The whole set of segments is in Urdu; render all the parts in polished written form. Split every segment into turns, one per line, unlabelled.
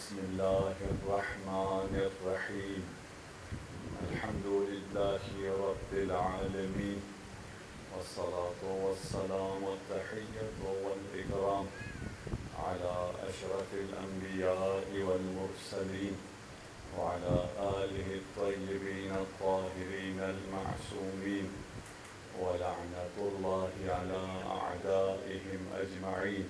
بسم الله الرحمن الرحيم الحمد لله رب العالمين والصلاة والسلام والتحية والإكرام على أشرف الأنبياء والمرسلين وعلى آله الطيبين الطاهرين المعصومين ولعنة الله على أعدائهم أجمعين.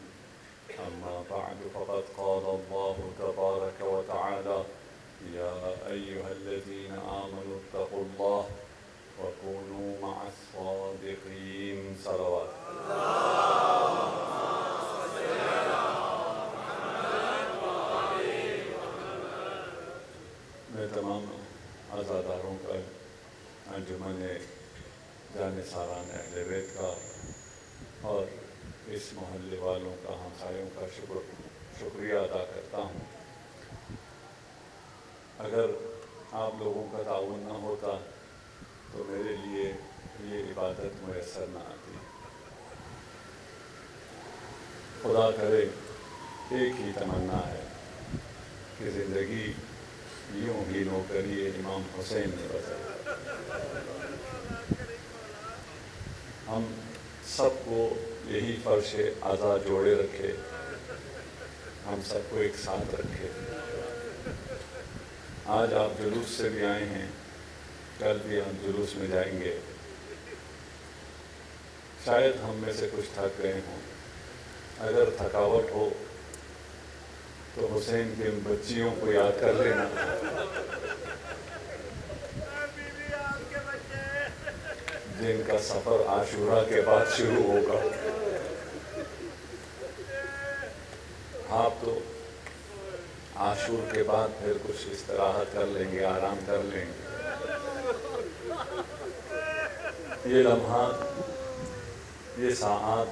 أما بعد فقد قال الله تبارك وتعالى: يا أيها الذين آمنوا اتقوا الله وكونوا مع الصادقين. صلوات. میں تمام عزاداروں کا، انجمن جانثاران اہل بیت کا اور اس محلے والوں کا، ہمسایوں کا شکریہ ادا کرتا ہوں. اگر آپ لوگوں کا تعاون نہ ہوتا تو میرے لیے یہ عبادت میسر نہ آتی. خدا کرے، ایک ہی تمنا ہے کہ زندگی یوں ہی نوکری امام حسین نے بتائی. ہم سب کو یہی فرش عزا جوڑے رکھے، ہم سب کو ایک ساتھ رکھے. آج آپ جلوس سے بھی آئے ہیں، کل بھی ہم جلوس میں جائیں گے. شاید ہم میں سے کچھ تھک گئے ہوں. اگر تھکاوٹ ہو تو حسین کے ان بچیوں کو یاد کر لینا. جن کا سفر عاشورہ کے بعد شروع ہوگا. آپ تو عاشور کے بعد پھر کچھ استراحت کر لیں گے، آرام کر لیں گے. یہ لمحات، یہ ساعات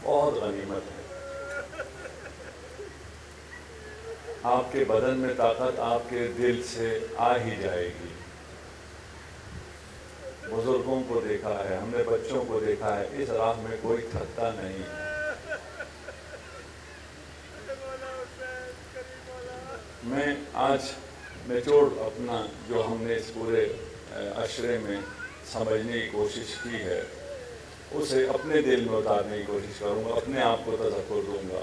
بہت غنیمت ہے. آپ کے بدن میں طاقت آپ کے دل سے آ ہی جائے گی. بزرگوں کو دیکھا ہے، ہم نے بچوں کو دیکھا ہے، اس راہ میں کوئی تھکتا نہیں. میں آج نچوڑ اپنا جو ہم نے اس پورے عشرے میں سمجھنے کی کوشش کی ہے، اسے اپنے دل میں اتارنے کی کوشش کروں گا، اپنے آپ کو تذکر دوں گا.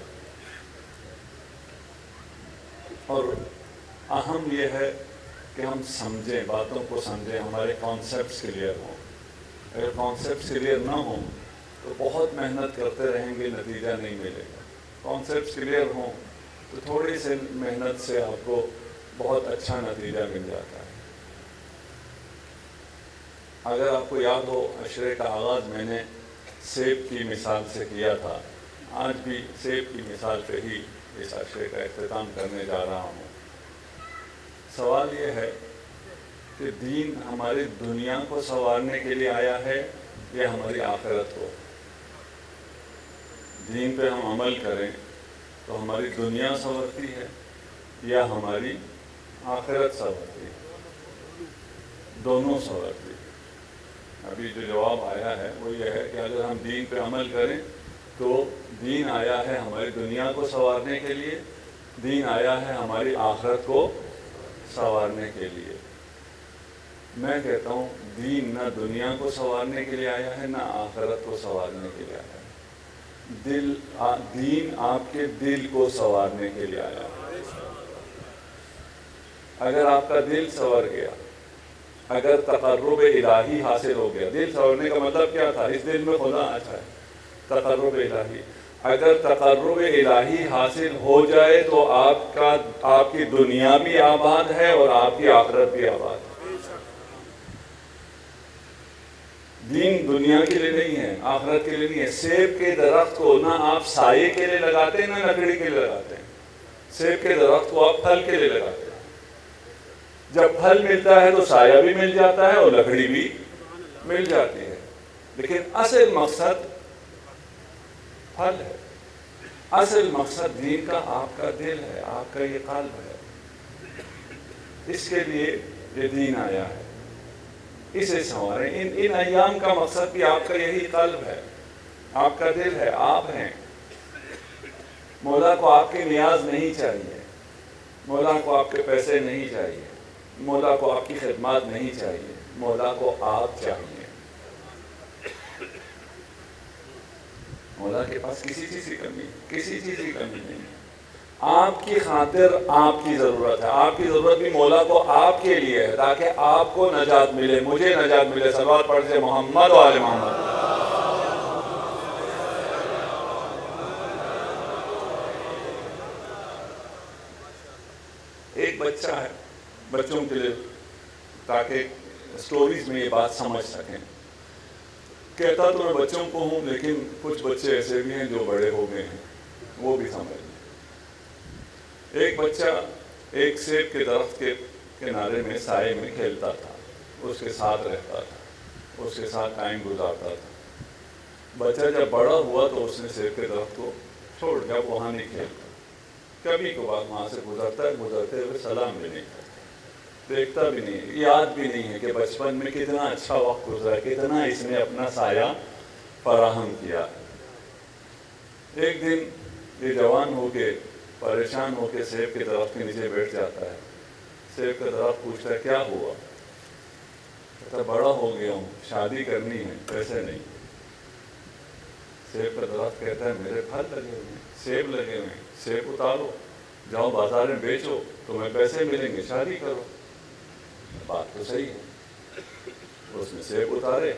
اور اہم یہ ہے کہ ہم سمجھیں، باتوں کو سمجھیں، ہمارے کانسیپٹس کلیئر ہوں. اگر کانسیپٹس کلیئر نہ ہوں تو بہت محنت کرتے رہیں گے، نتیجہ نہیں ملے گا. کانسیپٹس کلیئر ہوں تو تھوڑی سی محنت سے آپ کو بہت اچھا نتیجہ مل جاتا ہے. اگر آپ کو یاد ہو، عشرے کا آغاز میں نے سیب کی مثال سے کیا تھا. آج بھی سیب کی مثال پہ ہی اس عشرے کا اختتام کرنے جا رہا ہوں. سوال یہ ہے کہ دین ہماری دنیا کو سنوارنے کے لیے آیا ہے یا ہماری آخرت کو؟ دین پہ ہم عمل کریں تو ہماری دنیا سنورتی ہے یا ہماری آخرت سنورتی ہے؟ دونوں سنورتی ہے. ابھی جو جواب آیا ہے وہ یہ ہے کہ اگر ہم دین پہ عمل کریں تو دین آیا ہے ہماری دنیا کو سنوارنے کے لیے، دین آیا ہے ہماری آخرت کو سنوارنے کے لیے. میں کہتا ہوں دین نہ دنیا کو سنوارنے کے لیے آیا ہے، نہ آخرت کو سنوارنے کے لیے آیا ہے. دین آپ کے دل کو سنوارنے کے لیے آیا ہے. اگر آپ کا دل سنور گیا، اگر تقرب الہی حاصل ہو گیا. دل سنورنے کا مطلب کیا تھا؟ اس دل میں خدا اچھا ہے، تقرب الہی. اگر تقرب الہی حاصل ہو جائے تو آپ کی دنیا بھی آباد ہے اور آپ کی آخرت بھی آباد ہے. دین دنیا کے لیے نہیں ہے، آخرت کے لیے نہیں ہے. سیب کے درخت کو نہ آپ سائے کے لیے لگاتے ہیں، نہ لکڑی کے لیے لگاتے ہیں. سیب کے درخت کو آپ پھل کے لیے لگاتے ہیں. جب پھل ملتا ہے تو سایہ بھی مل جاتا ہے اور لکڑی بھی مل جاتی ہے. لیکن اصل مقصد پھل ہے. اصل مقصد دین کا آپ کا دل ہے، آپ کا یہ قلب ہے. اس کے لیے یہ دین آیا ہے. اسے سنواریں. ان ایام کا مقصد بھی آپ کا یہی قلب ہے، آپ کا دل ہے، آپ ہیں. مولا کو آپ کی نیاز نہیں چاہیے. مولا کو آپ کے پیسے نہیں چاہیے، مولا کو آپ کی خدمات نہیں چاہیے، مولا کو آپ چاہیے۔ مولا کے پاس کسی چیز کی کمی، کسی چیز کی کمی نہیں ہے۔ آپ کی خاطر آپ کی ضرورت ہے، آپ کی ضرورت بھی مولا کو آپ کے لیے ہے، تاکہ آپ کو نجات ملے، مجھے نجات ملے۔ صلوات پڑھ سے محمد و آل محمد۔ ایک بچہ ہے، بچوں کے لیے تاکہ سٹوریز میں یہ بات سمجھ سکیں، کہتا تو میں بچوں کو ہوں، لیکن کچھ بچے ایسے بھی ہیں جو بڑے ہو گئے ہیں، وہ بھی سمجھ لیں۔ ایک بچہ ایک سیب کے درخت کے کنارے میں سائے میں کھیلتا تھا، اس کے ساتھ رہتا تھا، اس کے ساتھ ٹائم گزارتا تھا۔ بچہ جب بڑا ہوا تو اس نے سیب کے درخت کو چھوڑ دیا، وہاں نہیں کھیلتا، کبھی کبھار وہاں سے گزرتے ہوئے سلام بھی نہیں کرتا، دیکھتا بھی نہیں، یاد بھی نہیں ہے کہ بچپن میں کتنا اچھا وقت گزرا، کتنا اس نے اپنا سایہ فراہم کیا۔ ایک دن یہ جوان ہو کے پریشان ہو کے سیب کے درخت کے نیچے بیٹھ جاتا ہے۔ سیب کا درخت پوچھتا ہے کیا ہوا؟ کہتا بڑا ہو گیا ہوں، شادی کرنی ہے، پیسے نہیں۔ سیب کا درخت کہتا ہے میرے پھل لگے ہوئے ہیں، سیب لگے ہوئے ہیں، سیب اتارو، جاؤ بازار میں بیچو، تمہیں پیسے ملیں گے، شادی کرو۔ بات تو صحیح ہے۔ اس نے سیب اتارے،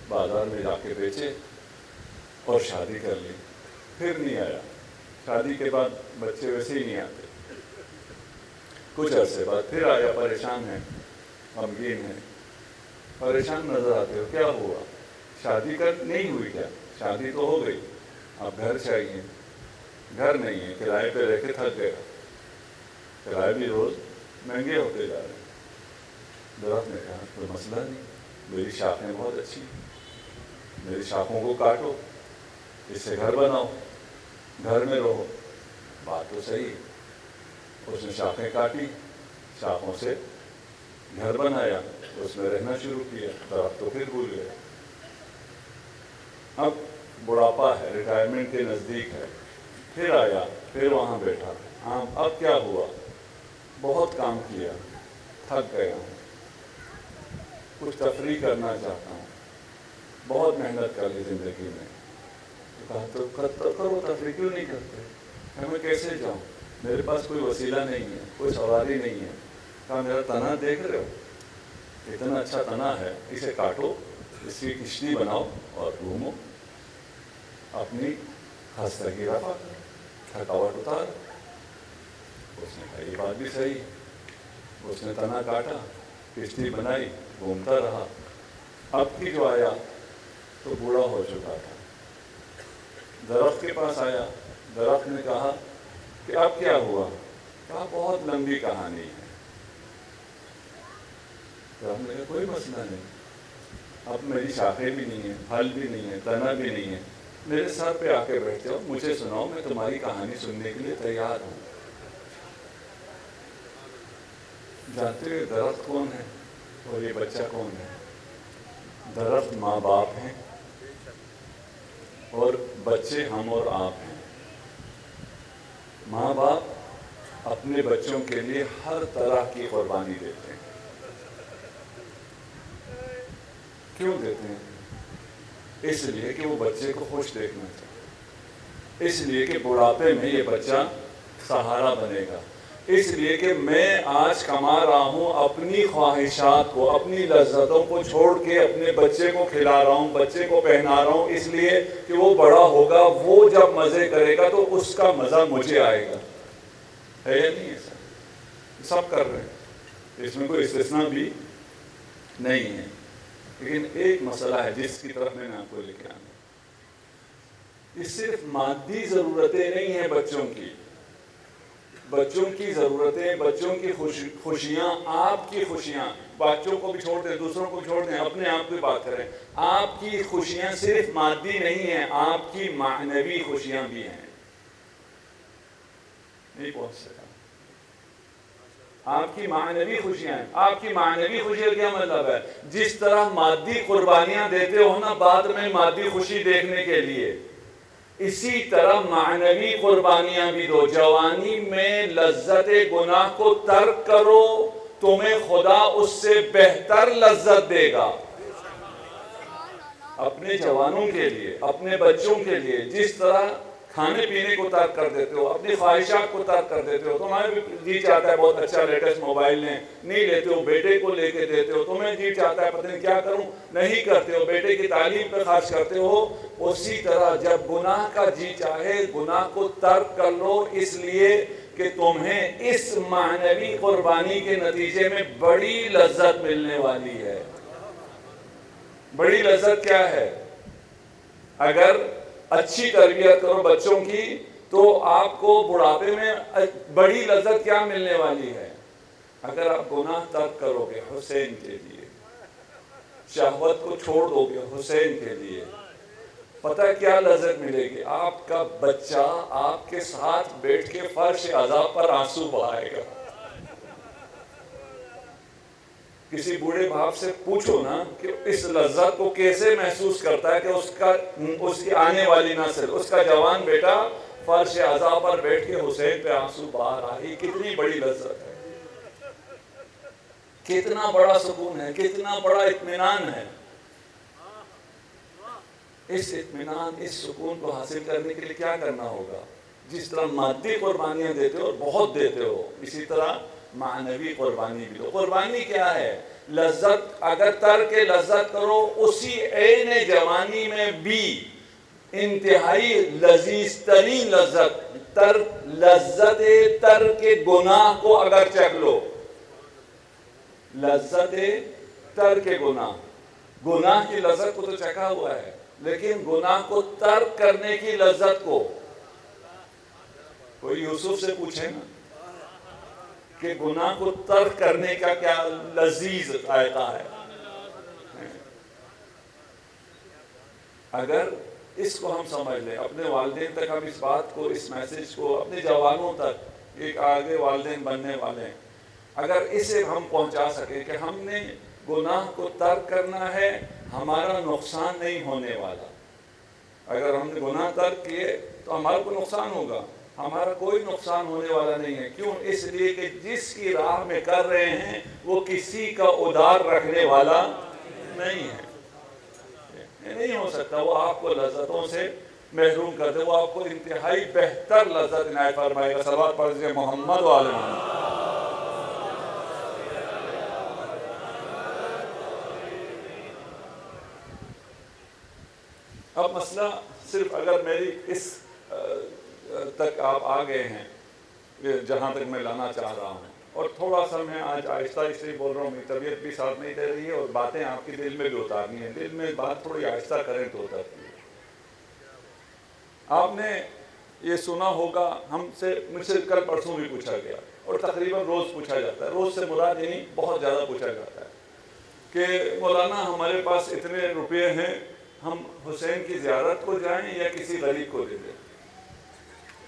بازار میں جا کے بیچے اور شادی کر لی۔ پھر نہیں آیا، شادی کے بعد بچے ویسے ہی نہیں آتے۔ کچھ عرصے بعد پھر آیا، پریشان ہے، غمگین ہے، پریشان نظر آتے ہو، کیا ہوا؟ شادی نہیں ہوئی کیا؟ شادی تو ہو گئی، اب گھر چاہیے، گھر نہیں ہے، کرائے پہ رہ کے تھک گیا، کرائے بھی روز مہنگے ہوتے جا رہے ہیں۔ درخت نے کہا کوئی مسئلہ نہیں، میری شاخیں بہت اچھی ہیں، میری شاخوں کو کاٹو، اس سے گھر بناؤ، گھر میں رہو۔ بات تو صحیح ہے۔ اس نے شاخیں کاٹی، شاخوں سے گھر بنایا، اس میں رہنا شروع کیا، درخت تو پھر بھول گیا۔ اب بڑھاپا ہے، ریٹائرمنٹ کے نزدیک ہے، پھر آیا، پھر وہاں بیٹھا۔ اب کیا ہوا؟ بہت کام کیا، تھک گیا ہوں، کچھ تفریح کرنا چاہتا ہوں، بہت محنت کر لی زندگی میں۔ کہا تو کرو تفریح، کیوں نہیں کرتے؟ میں کیسے جاؤں؟ میرے پاس کوئی وسیلہ نہیں ہے، کوئی سواری نہیں ہے۔ کہا میرا تنا دیکھ رہے ہو، اتنا اچھا تنا ہے، اسے کاٹو، اس کی کشتی بناؤ اور گھومو، اپنی خستگی رفع کرو، تھکاوٹ اتار۔ اس نے کہا یہ بات بھی صحیح ہے۔ اس نے تنا کاٹا، کشتی بنائی، گھومتا رہا۔ اب کی جو آیا تو بوڑھا ہو چکا تھا، درخت کے پاس آیا، درخت نے کہا کہ اب کیا ہوا؟ کہا بہت لمبی کہانی ہے۔ درخت نے کہا کوئی مسئلہ نہیں، اب میری شاخیں بھی نہیں ہیں، پھل بھی نہیں ہے، تنا بھی نہیں ہے، میرے سر پہ آ کے بیٹھ جاؤ، مجھے سناؤ، میں تمہاری کہانی سننے کے لیے تیار ہوں۔ جانتے ہوئے درخت کون ہے اور یہ بچہ کون ہے؟ درخت ماں باپ ہیں اور بچے ہم اور آپ ہیں۔ ماں باپ اپنے بچوں کے لیے ہر طرح کی قربانی دیتے ہیں۔ کیوں دیتے ہیں؟ اس لیے کہ وہ بچے کو خوش دیکھنا چاہتے، اس لیے کہ بڑھاپے میں یہ بچہ سہارا بنے گا، اس لیے کہ میں آج کما رہا ہوں اپنی خواہشات کو، اپنی لذتوں کو چھوڑ کے اپنے بچے کو کھلا رہا ہوں، بچے کو پہنا رہا ہوں، اس لیے کہ وہ بڑا ہوگا، وہ جب مزے کرے گا تو اس کا مزہ مجھے آئے گا۔ ہے یا نہیں ایسا؟ سب کر رہے ہیں، اس میں کوئی استثناء بھی نہیں ہے۔ لیکن ایک مسئلہ ہے جس کی طرف میں نے آپ کو لے کے آنا، یہ صرف مادی ضرورتیں نہیں ہیں بچوں کی، بچوں کی ضرورتیں، بچوں کی خوشیاں، آپ کی خوشیاں، بچوں کو بھی چھوڑ دیں، دوسروں کو چھوڑ دیں، اپنے آپ کی بات کریں، آپ کی خوشیاں صرف مادی نہیں ہیں، آپ کی معنوی خوشیاں بھی ہیں۔ نہیں پہنچ سکا۔ آپ کی معنوی خوشیاں ہیں۔ آپ کی معنوی خوشی کا کیا مطلب ہے؟ جس طرح مادی قربانیاں دیتے ہو نا بعد میں مادی خوشی دیکھنے کے لیے، اسی طرح معنوی قربانیاں بھی دو. جوانی میں لذت گناہ کو ترک کرو، تمہیں خدا اس سے بہتر لذت دے گا. اپنے جوانوں کے لیے، اپنے بچوں کے لیے جس طرح کھانے پینے کو ترک کر دیتے ہو، اپنی خواہشات کو ترک کر دیتے ہو. تمہیں بھی جی چاہتا ہے بہت اچھا لیٹسٹ موبائل لیں، نہیں لیتے ہو، بیٹے کو لے کے دیتے ہو. تمہیں جی چاہتا ہے پتہ نہیں کیا کروں، نہیں کرتے ہو، بیٹے کی تعلیم پہ خرچ کرتے ہو. اسی طرح جب گناہ کا جی چاہے، گناہ کو ترک کر لو، اس لیے کہ تمہیں اس معنوی قربانی کے نتیجے میں بڑی لذت ملنے والی ہے. بڑی لذت کیا ہے؟ اگر اچھی تربیت کرو بچوں کی تو آپ کو بڑھاپے میں بڑی لذت کیا ملنے والی ہے؟ اگر آپ گناہ ترک کرو گے حسین کے لیے، شہوت کو چھوڑ دو گے حسین کے لیے، پتہ کیا لذت ملے گی؟ آپ کا بچہ آپ کے ساتھ بیٹھ کے فرش عذاب پر آنسو بہائے گا. کسی بوڑھے باپ سے پوچھو نا کہ اس لذت کو کیسے محسوس کرتا ہے کہ اس کی آنے والی نسل، اس کا جوان بیٹا فرش عذاب پر بیٹھ کے حسین پہ آنسو بہا رہا ہے. کتنی بڑی لذت ہے، کتنا بڑا سکون ہے، کتنا بڑا اطمینان ہے. اس اطمینان، اس سکون کو حاصل کرنے کے لیے کیا کرنا ہوگا؟ جس طرح مادی قربانیاں دیتے ہو اور بہت دیتے ہو، اسی طرح معنوی قربانی بھی دو. قربانی کیا ہے؟ لذت. اگر ترک لذت کرو، اسی عین جوانی میں بھی انتہائی لذیذ ترین لذت، لذت ترک گناہ کو اگر چکھ لو، لذت ترک گناہ کی لذت کو تو چکھا ہوا ہے، لیکن گناہ کو ترک کرنے کی لذت کو کوئی یوسف سے پوچھے نا کہ گناہ کو ترک کرنے کا کیا لذیذ ذائقہ ہے. اگر اس کو ہم سمجھ لیں، اپنے والدین تک ہم اس بات کو، اس میسج کو اپنے جوانوں تک، ایک آگے والدین بننے والے ہیں، اگر اسے ہم پہنچا سکیں کہ ہم نے گناہ کو ترک کرنا ہے، ہمارا نقصان نہیں ہونے والا. اگر ہم نے گناہ ترک کیے تو ہمارا کوئی نقصان ہوگا؟ ہمارا کوئی نقصان ہونے والا نہیں ہے. کیوں؟ اس لیے کہ جس کی راہ میں کر رہے ہیں وہ کسی کا ادار رکھنے والا نہیں ہے. نہیں ہو سکتا وہ آپ کو لذتوں سے محروم کر دے. وہ آپ کو انتہائی بہتر لذت عنایت فرمائے گا. صلوات پڑھ لیجیے محمد و آل محمد. اب مسئلہ صرف اگر میری اس تک آپ آ گئے ہیں جہاں تک میں لانا چاہ رہا ہوں، اور تھوڑا سا میں آج آہستہ اس لیے بول رہا ہوں، میری طبیعت بھی ساتھ نہیں دے رہی ہے اور باتیں آپ کے دل میں بھی اتارنی ہیں. دل میں بات تھوڑی آہستہ کریں تو اترتی ہے. آپ نے یہ سنا ہوگا، مجھ سے کل پرسوں بھی پوچھا گیا اور تقریباً روز پوچھا جاتا ہے. روز سے مراد یعنی بہت زیادہ پوچھا جاتا ہے کہ مولانا ہمارے پاس اتنے روپے ہیں، ہم حسین کی زیارت کو جائیں یا کسی غریب کو دے دیں؟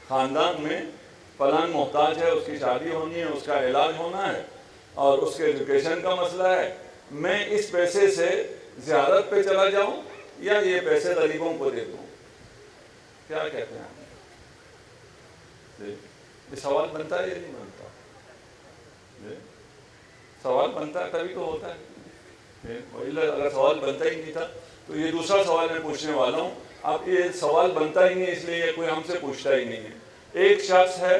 خاندان میں فلان محتاج ہے، اس کی شادی ہونی ہے، اس کا علاج ہونا ہے اور اس کے ایجوکیشن کا مسئلہ ہے، میں اس پیسے سے زیارت پہ چلا جاؤں یا یہ پیسے غریبوں کو دے دوں؟ کیا کہتے ہیں؟ یہ سوال بنتا ہے یا نہیں بنتا؟ سوال بنتا ہے تبھی تو ہوتا ہے. اگر سوال بنتا ہی نہیں تھا تو یہ دوسرا سوال میں پوچھنے والا ہوں. اب یہ سوال بنتا ہی نہیں اس لیے کوئی ہم سے پوچھتا ہی نہیں ہے. ایک شخص ہے،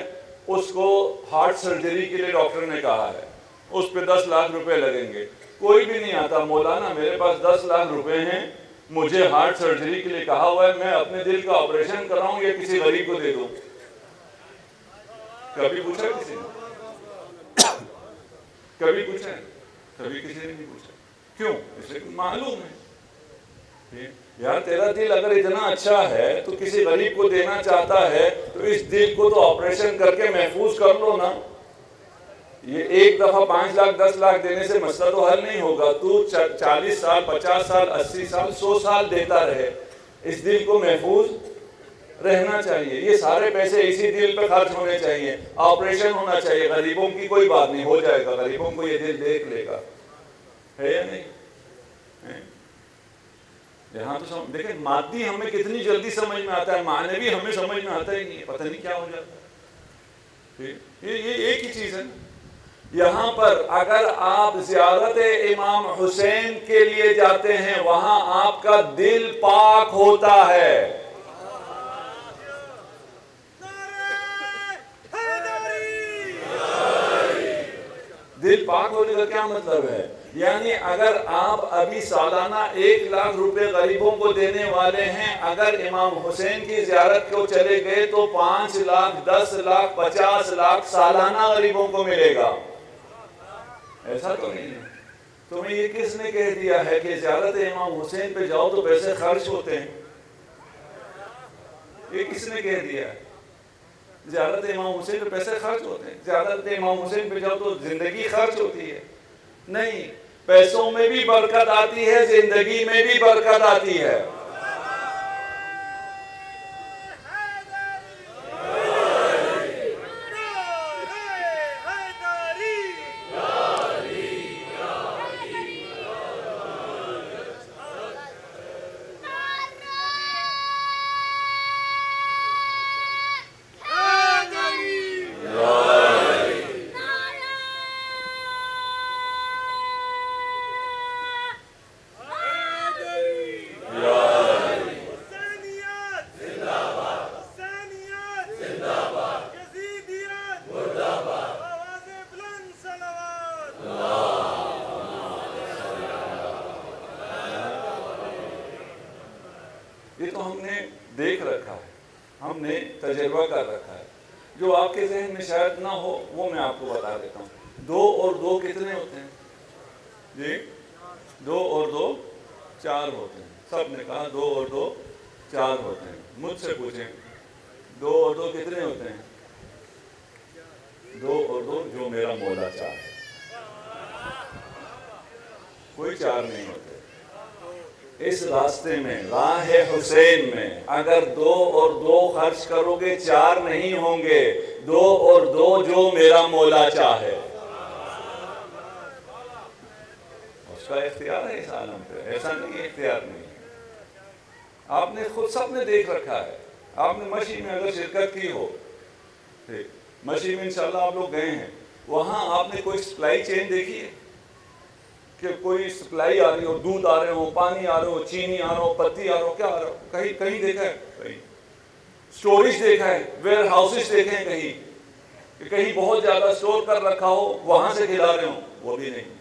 اس کو ہارٹ سرجری کے لیے ڈاکٹر نے کہا ہے، اس پہ 10 لاکھ روپے لگیں گے. کوئی بھی نہیں آتا، مولانا میرے پاس 10 لاکھ روپے ہیں، مجھے ہارٹ سرجری کے لیے کہا ہوا ہے، میں اپنے دل کا آپریشن کراؤں یا کسی غریب کو دے دوں؟ کبھی پوچھا کسی نے؟ کبھی پوچھا؟ کبھی کسی نے نہیں پوچھا. کیوں؟ اس لیے معلوم ہے یار تیرا دل اگر اتنا اچھا ہے تو کسی غریب کو دینا چاہتا ہے تو اس دل کو تو آپریشن کر کے محفوظ کر لو نا. یہ ایک دفعہ 5 لاکھ 10 لاکھ دینے سے مسئلہ تو حل نہیں ہوگا. تو 40 سال 50 سال 80 سال 100 سال دیتا رہے. اس دل کو محفوظ رہنا چاہیے. یہ سارے پیسے اسی دل پہ خرچ ہونے چاہیے. آپریشن ہونا چاہیے. غریبوں کی کوئی بات نہیں، ہو جائے گا. غریبوں کو یہ دل دیکھ لے گا، ہے یا نہیں؟ یہاں تو دیکھیں مادی ہمیں کتنی جلدی سمجھ میں آتا ہے، معنوی ہمیں سمجھ میں آتا ہی نہیں ہے، پتہ نہیں کیا ہو جاتا ہے. یہ ایک ہی چیز ہے. یہاں پر اگر آپ زیارت امام حسین کے لیے جاتے ہیں وہاں آپ کا دل پاک ہوتا ہے. دل پاک ہونے کا کیا مطلب ہے؟ یعنی اگر آپ ابھی سالانہ 1,00,000 روپے غریبوں کو دینے والے ہیں، اگر امام حسین کی زیارت کو چلے گئے تو 5 لاکھ 10 لاکھ 50 لاکھ سالانہ غریبوں کو ملے گا. ایسا تو نہیں ہے. تمہیں یہ کس نے کہہ دیا ہے کہ زیارت امام حسین پہ جاؤ تو پیسے خرچ ہوتے ہیں؟ یہ کس نے کہہ دیا ہے؟ زیارت امام حسین پہ پیسے خرچ ہوتے ہیں؟ زیارت امام حسین پہ جاؤ تو زندگی خرچ ہوتی ہے؟ نہیں، پیسوں میں بھی برکت آتی ہے، زندگی میں بھی برکت آتی ہے. یہ تو ہم نے دیکھ رکھا ہے، ہم نے تجربہ کر رکھا ہے. جو آپ کے ذہن میں شاید نہ ہو وہ میں آپ کو بتا دیتا ہوں. 2 اور 2 کتنے ہوتے ہیں؟ جی 2 اور 2 4 ہوتے ہیں. سب نے کہا 2 اور 2 4 ہوتے ہیں. مجھ سے پوچھیں 2 اور 2 کتنے ہوتے ہیں؟ 2 اور 2 جو میرا مولا چاہے. کوئی 4 نہیں ہوتے. اس راستے میں راہ حسین میں اگر 2 اور 2 خرچ کرو گے 4 نہیں ہوں گے. 2 اور 2 جو میرا مولا چاہے. اس کا اختیار ہے اس عالم پہ، ایسا نہیں اختیار نہیں ہے. آپ نے خود سب نے دیکھ رکھا ہے. آپ نے مشی میں اگر شرکت کی ہو، مشی میں انشاءاللہ آپ لوگ گئے ہیں، وہاں آپ نے کوئی سپلائی چین دیکھی ہے کہ کوئی سپلائی آ رہی ہو، دودھ آ رہے ہو، پانی آ رہا ہو، چینی آ رہا ہو، پتی آ رہا ہو، کیا آ رہا ہو؟ کہیں دیکھا ہے؟ کہیں سٹوریج دیکھا ہے؟ ویئر ہاؤسز دیکھے ہیں کہیں کہ کہیں بہت زیادہ سٹور کر رکھا ہو وہاں سے کھلا رہے ہوں؟ وہ بھی نہیں.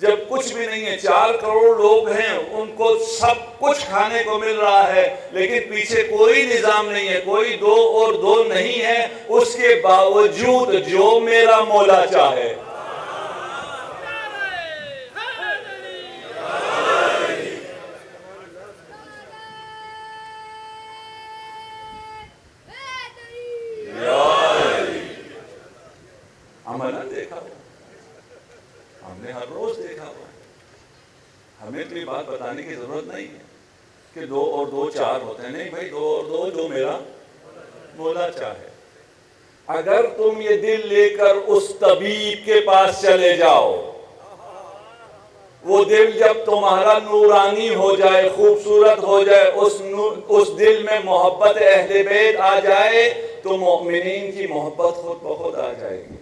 جب کچھ بھی نہیں ہے، 4 کروڑ لوگ ہیں، ان کو سب کچھ کھانے کو مل رہا ہے، لیکن پیچھے کوئی نظام نہیں ہے، کوئی 2 اور 2 نہیں ہے. اس کے باوجود جو میرا مولا چاہے. عملاً دیکھا ہو، ہم نے ہر روز دیکھا ہوا. ہمیں تو یہ بات بتانے کی ضرورت نہیں ہے کہ 2 اور 2 4 ہوتے ہیں. نہیں بھائی، 2 اور 2 جو میرا مولا چاہے. اگر تم یہ دل لے کر اس طبیب کے پاس چلے جاؤ، وہ دل جب تمہارا نورانی ہو جائے، خوبصورت ہو جائے، اس دل میں محبت اہل بیت آ جائے تو مومنین کی محبت خود بخود آ جائے گی.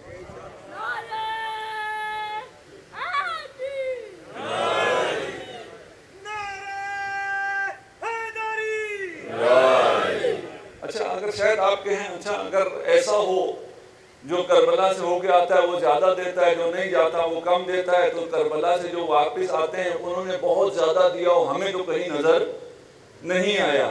اچھا اگر شاید آپ کہیں اچھا اگر ایسا ہو جو کربلا سے ہو کے آتا ہے وہ زیادہ دیتا ہے، جو نہیں جاتا وہ کم دیتا ہے، تو کربلا سے جو واپس آتے ہیں انہوں نے بہت زیادہ دیا ہو، ہمیں تو کہیں نظر نہیں آیا.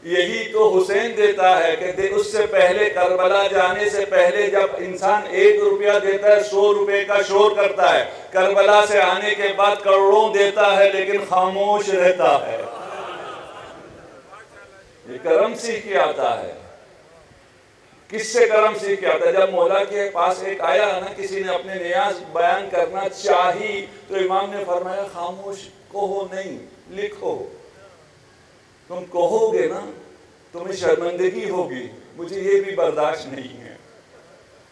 یہی تو حسین دیتا ہے کہ اس سے پہلے کربلا جانے سے پہلے جب انسان 1 روپیہ دیتا ہے 100 روپے کا شور کرتا ہے. کربلا سے آنے کے بعد کروڑوں دیتا ہے لیکن خاموش رہتا ہے. یہ کرم سیکھ کے آتا ہے. کس سے کرم سیکھ کے آتا ہے؟ جب مولا کے پاس ایک آیا نا، کسی نے اپنے نیاز بیان کرنا چاہی تو امام نے فرمایا خاموش، کہو نہیں، لکھو. تم کہو گے نا تمہیں شرمندگی ہوگی، مجھے یہ بھی برداشت نہیں ہے.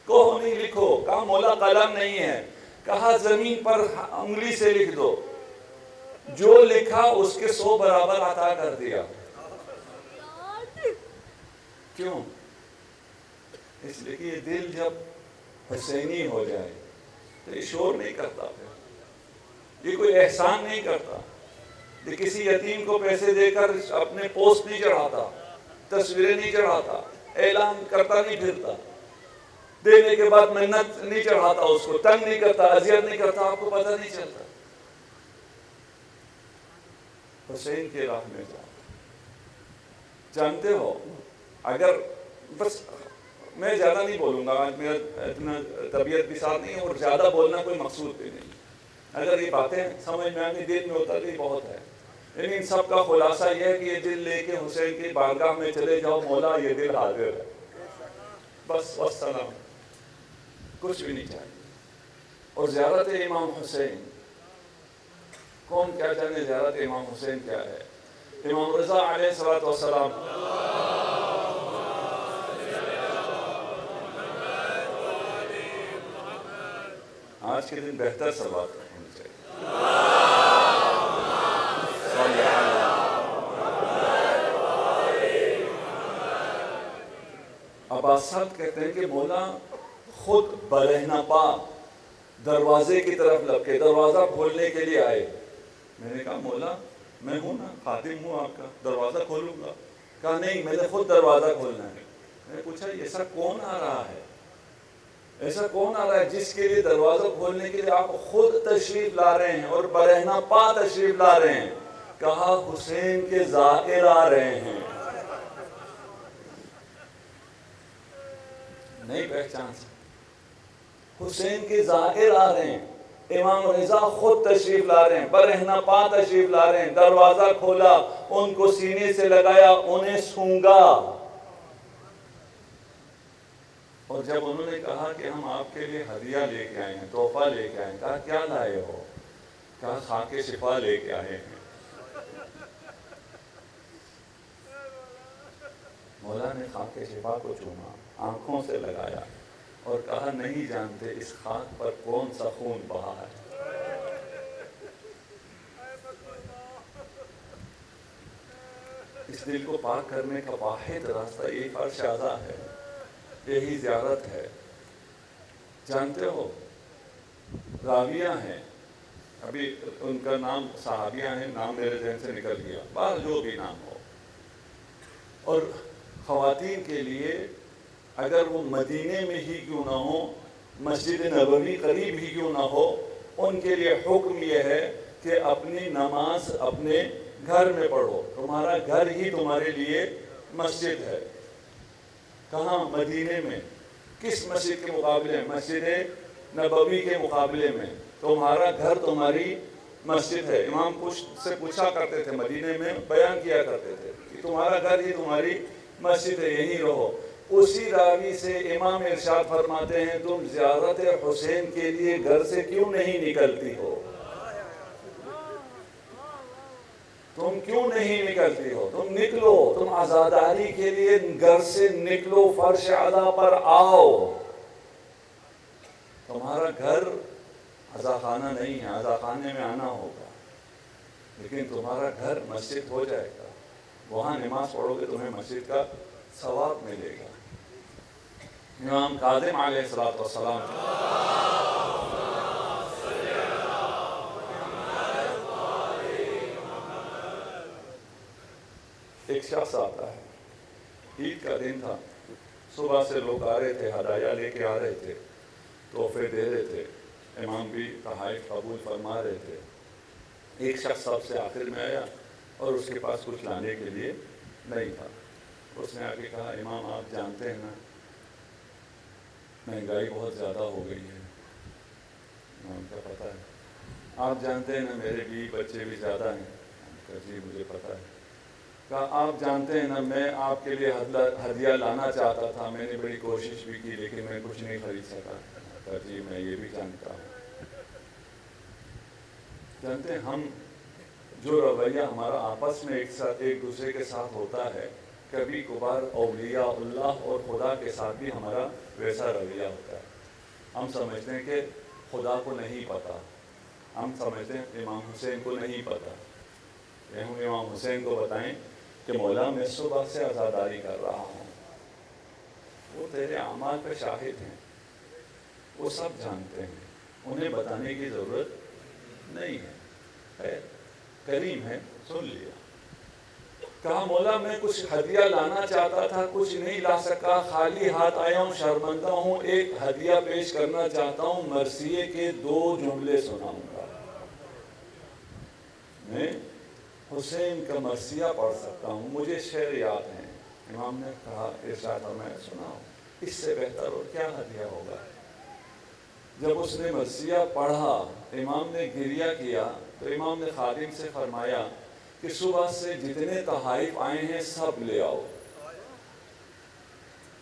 کہو نہیں، لکھو. کہا مولا قلم نہیں ہے. کہا زمین پر انگلی سے لکھ دو. جو لکھا اس کے 100 برابر عطا کر دیا. کیوں؟ اس لیے کہ یہ دل جب حسینی ہو جائے تو یہ شور نہیں کرتا، پھر یہ کوئی احسان نہیں کرتا، یہ کسی یتیم کو پیسے دے کر اپنے پوسٹ نہیں چڑھاتا، تصویریں نہیں چڑھاتا، اعلان کرتا نہیں پھرتا، دینے کے بعد منت نہیں چڑھاتا، اس کو تنگ نہیں کرتا، اذیت نہیں کرتا، آپ کو پتہ نہیں چلتا. حسین کی راہ میں جاؤ. جانتے ہو، اگر بس میں زیادہ نہیں بولوں گا، آج میرا اتنا طبیعت بھی ساتھ نہیں ہے اور زیادہ بولنا کوئی مقصود بھی نہیں. اگر یہ باتیں سمجھ میں آنے دل میں اتر گئی بہت ہے. لیکن ان سب کا خلاصہ یہ ہے کہ یہ دل لے کے حسین کی بارگاہ میں چلے جاؤ، مولا یہ دل حاضر ہے، بس والسلام، کچھ بھی نہیں چاہیے. اور زیارت امام حسین، کون کیا جانے زیارت امام حسین کیا ہے؟ امام رضا علیہ السلام آج کے دن بہتر صلوات ہونی چاہیے. عباس صاحب کہتے ہیں کہ مولا خود برہنہ پا دروازے کی طرف لپکے، دروازہ کھولنے کے لیے آئے. میں نے کہا مولا میں ہوں نا، خادم ہوں آپ کا، دروازہ کھولوں گا. کہا نہیں، میں نے خود دروازہ کھولنا ہے. میں نے پوچھا ایسا کون آ رہا ہے، ایسا کون آ رہا ہے جس کے لیے دروازہ کھولنے کے لیے آپ خود تشریف لا رہے ہیں اور برہنہ پا تشریف لا رہے ہیں؟ کہا حسین کے زائر آ رہے ہیں. نہیں پہچان سکتے، حسین کے زائر آ رہے ہیں. امام رضا خود تشریف لا رہے ہیں، برہنہ پا تشریف لا رہے ہیں. دروازہ کھولا، ان کو سینے سے لگایا، انہیں سونگا. اور جب انہوں نے کہا کہ ہم آپ کے لیے ہدیہ لے کے آئے ہیں، تحفہ لے کے آئے ہیں، کہا کیا لائے ہو؟ کہا خاک شفا لے کے آئے ہیں. مولا نے خاک شفا کو چوما، آنکھوں سے لگایا اور کہا نہیں جانتے اس خاک پر کون سا خون بہا ہے. اس دل کو پاک کرنے کا واحد راستہ یہی فرش اعضا ہے، یہی زیارت ہے. جانتے ہو راویہ ہیں، ابھی ان کا نام صحابیہ ہیں، نام میرے ذہن سے نکل گیا، بعض جو بھی نام ہو. اور خواتین کے لیے اگر وہ مدینے میں ہی کیوں نہ ہو، مسجد نبوی قریب ہی کیوں نہ ہو، ان کے لیے حکم یہ ہے کہ اپنی نماز اپنے گھر میں پڑھو. تمہارا گھر ہی تمہارے لیے مسجد ہے. کہاں؟ مدینے میں. کس مسجد کے مقابلے میں؟ مسجد نبوی کے مقابلے میں تمہارا گھر تمہاری مسجد ہے. امام سے پوچھا کرتے تھے، مدینے میں بیان کیا کرتے تھے کہ تمہارا گھر ہی تمہاری مسجد ہے، یہیں رہو. اسی راوی سے امام ارشاد فرماتے ہیں تم زیارت حسین کے لیے گھر سے کیوں نہیں نکلتی ہو؟ تم کیوں نہیں نکلتی ہو؟ تم نکلو، تم عزاداری کے لیے گھر سے نکلو، فرش اعلیٰ پر آؤ. تمہارا گھر عزاخانہ نہیں ہے، عزاخانے میں آنا ہوگا، لیکن تمہارا گھر مسجد ہو جائے گا. وہاں نماز پڑھو گے تمہیں مسجد کا ثواب ملے گا. امام کاظم علیہ السلام ایک شخص آتا ہے، عید کا دن تھا، صبح سے لوگ آ رہے تھے، ہدایہ لے کے آ رہے تھے، تحفے دے رہے تھے، امام بھی تحائف قبول فرما رہے تھے. ایک شخص سب سے آخر میں آیا اور اس کے پاس کچھ لانے کے لیے نہیں تھا. اس نے آ کے کہا امام آپ جانتے ہیں نا مہنگائی بہت زیادہ ہو گئی ہے. امام کا پتہ ہے. آپ جانتے ہیں نا میرے بیوی بچے بھی زیادہ ہیں. جی مجھے پتہ ہے. کہا آپ جانتے ہیں نا میں آپ کے لیے ہدیہ لانا چاہتا تھا، میں نے بڑی کوشش بھی کی لیکن میں کچھ نہیں خرید سکا. کہا جی میں یہ بھی جانتا ہوں. جانتے ہیں ہم جو رویہ ہمارا آپس میں ایک دوسرے کے ساتھ ہوتا ہے، کبھی کبھار اولیاء اللہ اور خدا کے ساتھ بھی ہمارا ویسا رویہ ہوتا ہے. ہم سمجھتے ہیں کہ خدا کو نہیں پتا، ہم سمجھتے ہیں امام حسین کو نہیں پتہ، کہ ہم امام حسین کو بتائیں کہ مولا میں صبح سے عزاداری کر رہا ہوں، وہ تیرے اعمال پہ شاہد ہیں، وہ سب جانتے ہیں، انہیں بتانے کی ضرورت نہیں ہے، کریم ہے، سن لیا۔ کہا مولا میں کچھ ہدیہ لانا چاہتا تھا، کچھ نہیں لا سکا، خالی ہاتھ آیا ہوں، شرمندہ ہوں، ایک ہدیہ پیش کرنا چاہتا ہوں، مرثیے کے 2 جملے سناؤں گا، میں حسین کا مرثیہ پڑھ سکتا ہوں، مجھے شعر یاد ہیں۔ امام نے کہا ارشاد فرمایا سناؤ، اس سے بہتر اور کیا ہدیہ ہوگا۔ جب اس نے مرثیہ پڑھا، امام نے گریہ کیا، تو امام نے خادم سے فرمایا کہ صبح سے جتنے تحائف آئے ہیں سب لے آؤ۔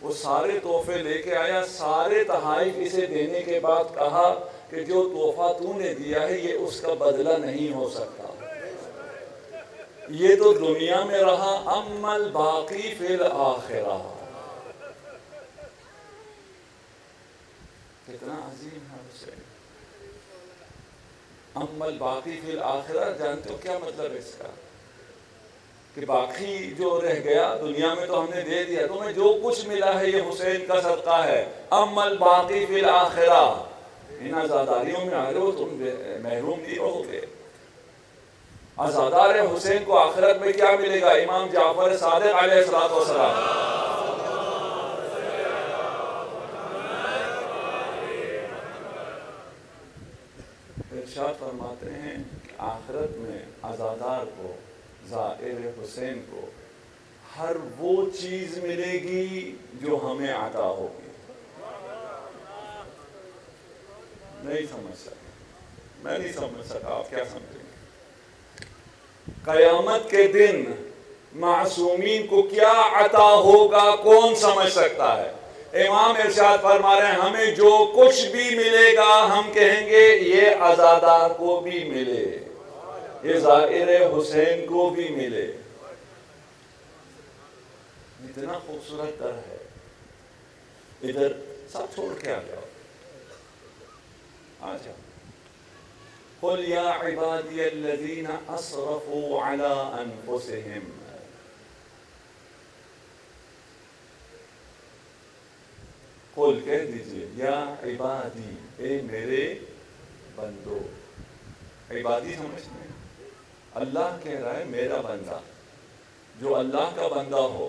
وہ سارے تحفے لے کے آیا، سارے تحائف اسے دینے کے بعد کہا کہ جو تحفہ تو نے دیا ہے یہ اس کا بدلہ نہیں ہو سکتا، یہ تو دنیا میں رہا، اما الباقی فی الآخرہ۔ کتنا عظیم ہے حسین۔ اما الباقی فی الآخرہ، جانتے ہو کیا مطلب ہے اس کا؟ کہ باقی جو رہ گیا دنیا میں تو ہم نے دے دیا، تمہیں جو کچھ ملا ہے یہ حسین کا صدقہ ہے۔ اما الباقی فی الآخرہ، ان عزاداریوں میں آ رہے ہو تم محروم نہیں رہو گے۔ عزادار حسین کو آخرت میں کیا ملے گا؟ امام جعفر صادق علیہ السلام ارشاد فرماتے ہیں کہ آخرت میں عزادار کو، زائر حسین کو، ہر وہ چیز ملے گی جو ہمیں عطا ہوگی۔ نہیں سمجھ سکا، میں نہیں سمجھ سکا، آپ کیا سمجھیں گے؟ قیامت کے دن معصومین کو کیا عطا ہوگا کون سمجھ سکتا ہے؟ امام ارشاد فرما رہے ہیں ہمیں جو کچھ بھی ملے گا ہم کہیں گے یہ عزادار کو بھی ملے، یہ زائر حسین کو بھی ملے۔ اتنا خوبصورت در ہے، ادھر سب چھوڑ کے آ جاؤ، آ جاؤ۔ قل یا عبادی الذین اسرفوا علی انفسہم، قل کہہ دیجئے یا عبادی، اے میرے بندو۔ عبادی سمجھتے ہیں؟ اللہ کہہ رہا ہے میرا بندہ، جو اللہ کا بندہ ہو،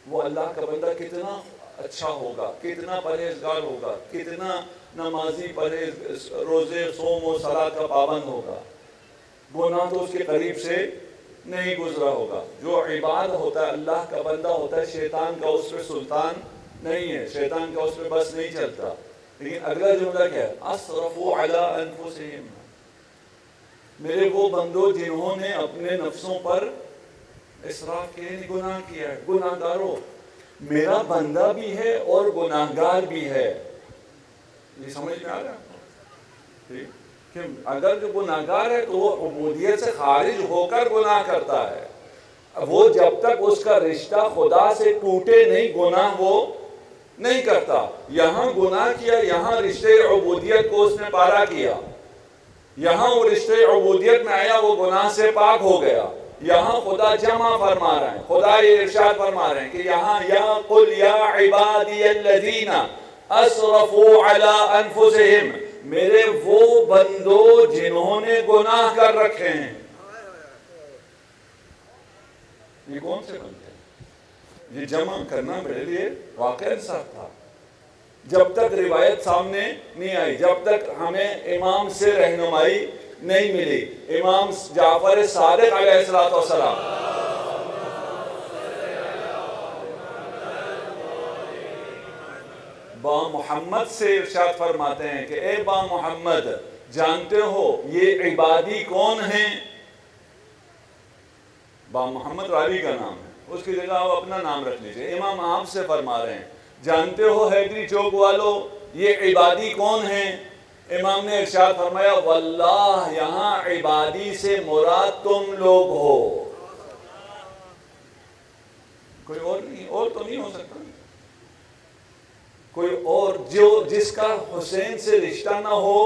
وہ اللہ کا بندہ کتنا اچھا ہوگا، کتنا پرہیزگار ہوگا، کتنا نمازی، پرہیز، روزے، صوم و صلاۃ کا پابند ہوگا، گناہ تو اس کے قریب سے نہیں گزرا ہوگا۔ جو عباد ہوتا ہے، اللہ کا بندہ ہوتا ہے، شیطان کا اس پہ سلطان نہیں ہے، شیطان کا اس پہ بس نہیں چلتا۔ لیکن اگلا جملہ کیا ہے؟ اسرفوا علی انفسہم، میرے وہ بندوں جنہوں نے اپنے نفسوں پر اسراف کیے، گناہ کیا ہے۔ گناہ گاروں، میرا بندہ بھی ہے اور گناہگار بھی ہے، یہ سمجھ میں آ رہا ہے کہ اگر جو گناہگار ہے تو وہ عبودیت سے خارج ہو کر گناہ کرتا ہے، وہ جب تک اس کا رشتہ خدا سے ٹوٹے نہیں گناہ وہ نہیں کرتا۔ یہاں گناہ کیا، یہاں رشتے عبودیت کو اس نے پارا کیا، یہاں وہ رشتے عبودیت میں آیا، وہ گناہ سے پاک ہو گیا۔ یہاں خدا جمع فرما رہے ہیں، خدا یہ ارشاد فرما رہے ہیں کہ یہاں یا قل یا عبادی الذین اسرفوا علی انفسہم، میرے وہ بندو جنہوں نے گناہ کر رکھے ہیں۔ یہ کون سے بندے ہیں؟ یہ جمع کرنا میرے لیے واقعا انصاف تھا۔ جب تک روایت سامنے نہیں آئی، جب تک ہمیں امام سے رہنمائی نہیں ملی، امام جعفر صادق علیہ السلام با محمد سے ارشاد فرماتے ہیں کہ اے با محمد، جانتے ہو یہ عبادی کون ہیں؟ با محمد راوی کا نام ہے، اس کی جگہ آپ اپنا نام رکھ لیجئے۔ امام آپ سے فرما رہے ہیں جانتے ہو حیدری چوک والو یہ عبادی کون ہیں؟ امام نے ارشاد فرمایا واللہ یہاں عبادی سے مراد تم لوگ ہو، کوئی اور نہیں، اور تو نہیں ہو سکتا کوئی اور۔ جو جس کا حسین سے رشتہ نہ ہو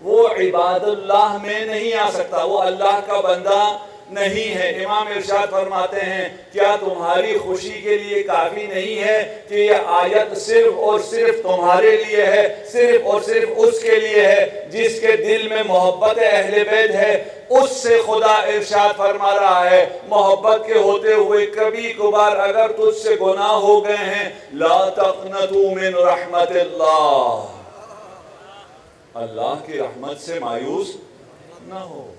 وہ عباد اللہ میں نہیں آ سکتا، وہ اللہ کا بندہ نہیں ہے۔ امام ارشاد فرماتے ہیں کیا تمہاری خوشی کے لیے کافی نہیں ہے کہ یہ آیت صرف اور صرف تمہارے لیے ہے، صرف اور صرف اس کے لیے ہے جس کے دل میں محبت اہل بیت ہے؟ اس سے خدا ارشاد فرما رہا ہے محبت کے ہوتے ہوئے کبھی کبھار اگر تجھ سے گناہ ہو گئے ہیں، لا تقنطوا من رحمت اللہ، اللہ کی رحمت سے مایوس نہ ہو۔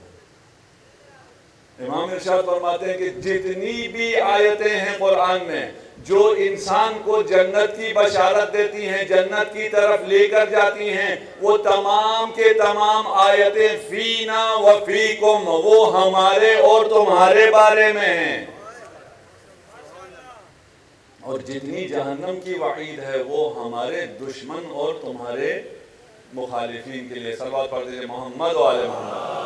امام ارشاد فرماتے ہیں کہ جتنی بھی آیتیں ہیں قرآن میں جو انسان کو جنت کی بشارت دیتی ہیں، جنت کی طرف لے کر جاتی ہیں، وہ تمام کے تمام آیتیں فینا و فیکم، وہ ہمارے اور تمہارے بارے میں ہیں۔ اور جتنی جہنم کی وعید ہے وہ ہمارے دشمن اور تمہارے مخالفین کے لیے۔ صلوات پڑھ دیجئے محمد و آل محمد۔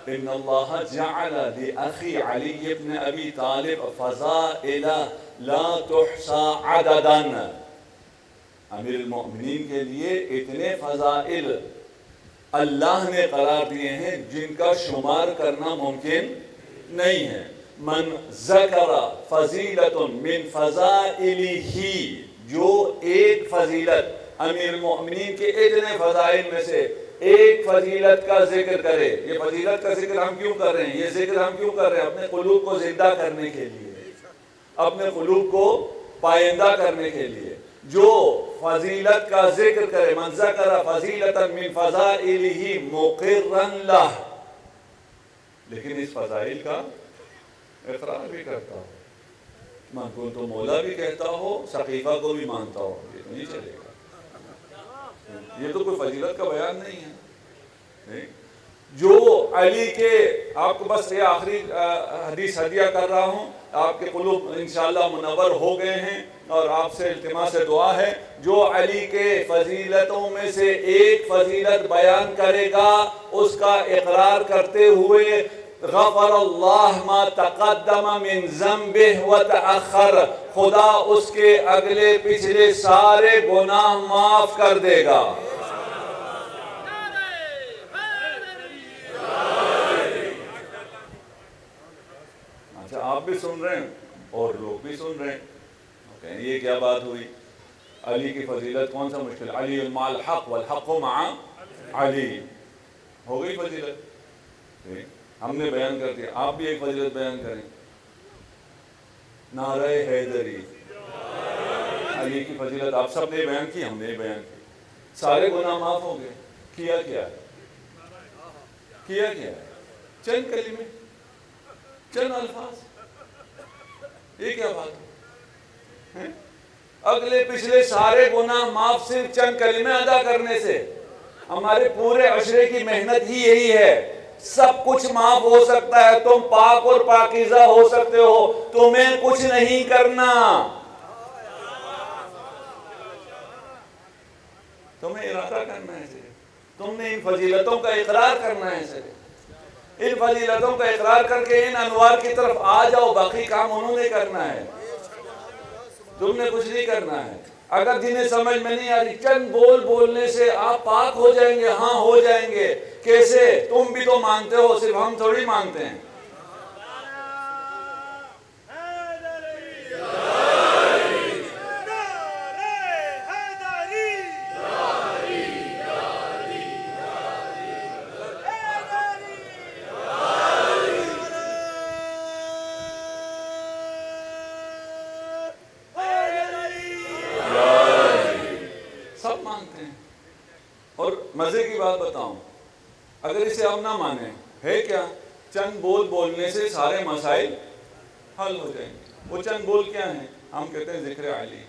ان اللہ جعل لأخی علی بن ابی طالب فضائل لا تحصى عددا، امیر المؤمنین کے لیے اتنے فضائل اللہ نے قرار دیے ہیں جن کا شمار کرنا ممکن نہیں ہے۔ من ذکر فضیلۃ من فضائلہ، جو ایک فضیلت امیر المؤمنین کے اتنے فضائل میں سے ایک فضیلت کا ذکر کرے۔ یہ فضیلت کا ذکر ہم کیوں کر رہے ہیں؟ یہ ذکر ہم کیوں کر رہے ہیں؟ اپنے قلوب کو زندہ کرنے کے لیے، اپنے قلوب کو پائندہ کرنے کے لیے۔ جو فضیلت کا ذکر کرے، من ذکر فضیلۃ من فضائلہ مقرا لہ، لیکن اس فضائل کا اقرار بھی کرتا ہو، من کنت مولا بھی کہتا ہو، سقیفہ کو بھی مانتا ہو، یہ تو نہیں چلے گا۔ یہ تو کوئی فضیلت کا بیان نہیں ہے۔ جو علی کے، آپ کو بس یہ آخری حدیث ہدیہ کر رہا ہوں، آپ کے قلوب انشاءاللہ منور ہو گئے ہیں، اور آپ سے التماس دعا ہے جو علی کے فضیلتوں میں سے ایک فضیلت بیان کرے گا، اس کا اقرار کرتے ہوئے غفر اللہ ما تقدم من ذنبہ وتأخر، خدا اس کے اگلے پچھلے سارے گناہ معاف کر دے گا۔ اچھا آپ بھی سن رہے ہیں اور لوگ بھی سن رہے ہیں، یہ کیا بات ہوئی؟ علی کی فضیلت کون سا مشکل؟ علی مع الحق والحق مع علی، ہو گئی فضیلت، ہم نے بیان کر دیا، آپ بھی ایک فضیلت بیان کریں۔ نعرہ حیدری، علی کی فضیلت آپ سب نے بیان کی، ہم نے بیان کی، سارے گناہ معاف ہو گئے۔ کیا کیا ہے؟ کیا کیا ہے؟ چند کلمے، چند الفاظ، یہ کیا بات ہے؟ اگلے پچھلے سارے گناہ معاف صرف چند کلمے ادا کرنے سے۔ ہمارے پورے عشرے کی محنت ہی یہی ہے، سب کچھ معاف ہو سکتا ہے، تم پاک اور پاکیزہ ہو سکتے ہو، تمہیں کچھ نہیں کرنا، تمہیں ارادہ کرنا ہے صرف، تم نے ان فضیلتوں کا اقرار کرنا ہے صرف، ان فضیلتوں کا اقرار کر کے ان انوار کی طرف آ جاؤ، باقی کام انہوں نے کرنا ہے، تم نے کچھ نہیں کرنا ہے۔ اگر جنہیں سمجھ میں نہیں آ رہی، چند بول بولنے سے آپ پاک ہو جائیں گے، ہاں ہو جائیں گے۔ کیسے؟ تم بھی تو مانتے ہو، صرف ہم تھوڑی مانتے ہیں۔ مزے کی بات بتاؤں، اگر اسے ہم نہ مانیں، ہے کیا؟ چند بول بولنے سے سارے مسائل حل ہو جائیں گے۔ وہ چند بول کیا ہیں؟ ہم کہتے ہیں ذکر علی۔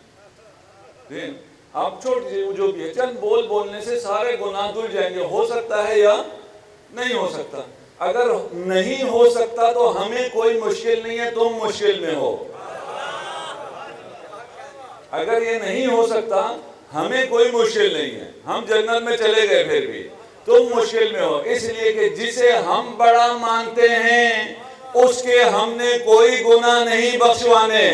آپ چھوڑ دیجیے وہ جو بھی ہے، چند بول بولنے سے سارے گناہ دھل جائیں گے۔ ہو سکتا ہے یا نہیں ہو سکتا؟ اگر نہیں ہو سکتا تو ہمیں کوئی مشکل نہیں ہے، تم مشکل میں ہو۔ اگر یہ نہیں ہو سکتا ہمیں کوئی مشکل نہیں ہے، ہم جنت میں چلے گئے، پھر بھی تم مشکل میں ہو، اس لیے کہ جسے ہم بڑا مانتے ہیں اس کے ہم نے کوئی گناہ نہیں بخشوانے۔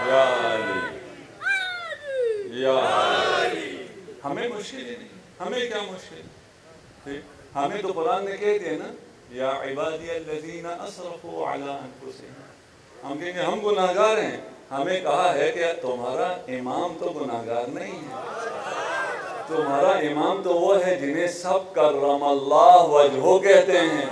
یا علی یا علی. ہمیں مشکل ہی نہیں, ہمیں کیا مشکل, ہمیں تو قرآن نے کہہ دیا نا یا عبادی الذین اسرفوا علی انفسہم. ہم کہیں گے ہم گناہگار ہیں, ہمیں کہا ہے کہ تمہارا امام تو گناہگار نہیں ہے, تمہارا امام تو وہ ہے جنہیں سب کرم اللہ وجہہ کہتے ہیں.